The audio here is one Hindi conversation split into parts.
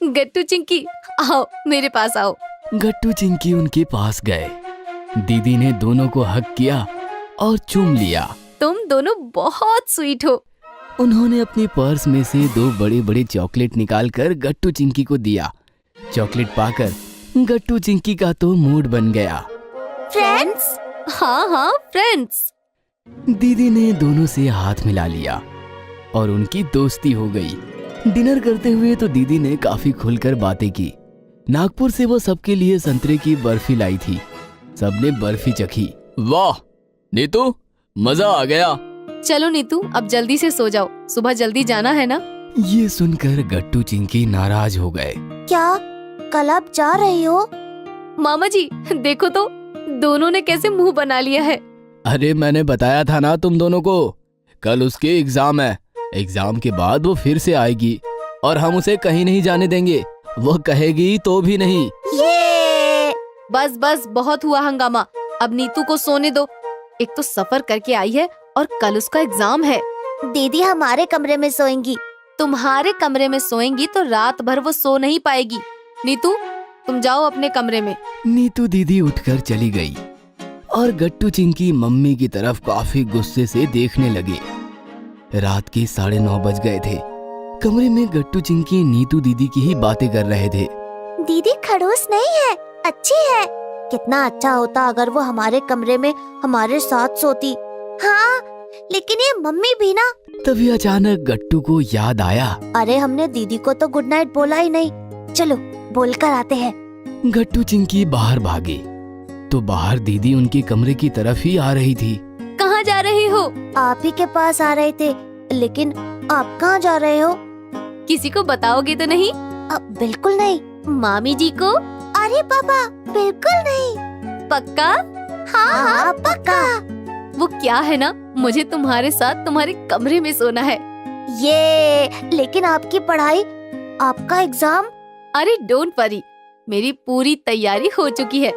गट्टू चिंकी, आओ मेरे पास आओ। गट्टू चिंकी उनके पास गए। दीदी ने दोनों को हग किया और चूम लिया। तुम दोनों बहुत स्वीट हो। उन्होंने अपनी पर्स में से 2 बड़े बड़े चॉकलेट निकालकर गट्टू चिंकी को दिया। चॉकलेट पाकर गट्टू चिंकी का तो मूड बन गया। फ्रेंड्स? हाँ हाँ फ्रेंड्स। दीदी ने दोनों से हाथ मिला लिया और उनकी दोस्ती हो गई। डिनर करते हुए तो दीदी ने काफी खुलकर बातें की। नागपुर से वो सबके लिए संतरे की बर्फी लाई थी। सबने बर्फी चखी। वाह नीतू, मजा आ गया। चलो नीतू, अब जल्दी से सो जाओ, सुबह जल्दी जाना है ना। ये सुनकर गट्टू चिंकी नाराज हो गए। क्या कल आप जा रही हो? मामा जी देखो तो, दोनों ने कैसे मुंह बना लिया है। अरे मैंने बताया था ना तुम दोनों को, कल उसके एग्जाम है। एग्जाम के बाद वो फिर से आएगी और हम उसे कहीं नहीं जाने देंगे। वो कहेगी तो भी नहीं। ये बस बस, बहुत हुआ हंगामा। अब नीतू को सोने दो। एक तो सफर करके आई है और कल उसका एग्जाम है। दीदी हमारे कमरे में सोएंगी। तुम्हारे कमरे में सोएंगी तो रात भर वो सो नहीं पाएगी। नीतू तुम जाओ अपने कमरे में। नीतू दीदी उठकर चली गई और गट्टू चिंकी मम्मी की तरफ काफी गुस्से से देखने लगे। रात के 9:30 बज गए थे। कमरे में गट्टू चिंकी नीतू दीदी की ही बातें कर रहे थे। दीदी खड़ूस नहीं है, अच्छी है। कितना अच्छा होता अगर वो हमारे कमरे में हमारे साथ सोती। हाँ, लेकिन ये मम्मी भी ना। तभी अचानक गट्टू को याद आया। अरे हमने दीदी को तो गुड नाइट बोला ही नहीं। चलो बोलकर आते हैं। गट्टू चिंकी बाहर भागे तो बाहर दीदी उनके कमरे की तरफ ही आ रही थी। कहाँ जा रही हो? आप ही के पास आ रहे थे, लेकिन आप कहाँ जा रहे हो? किसी को बताओगे तो नहीं? बिल्कुल नहीं। मामी जी को? अरे पापा, बिल्कुल नहीं। पक्का? हाँ पक्का। वो क्या है ना, मुझे तुम्हारे साथ तुम्हारे कमरे में सोना है। ये लेकिन आपकी पढ़ाई, आपका एग्जाम? अरे डोंट वरी, मेरी पूरी तैयारी हो चुकी है।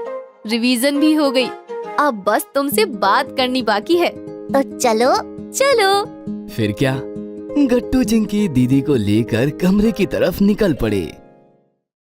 रिवीजन भी हो गई। अब बस तुमसे बात करनी बाकी है। तो चलो। चलो। फिर क्या, गट्टू चिंकी दीदी को लेकर कमरे की तरफ निकल पड़े।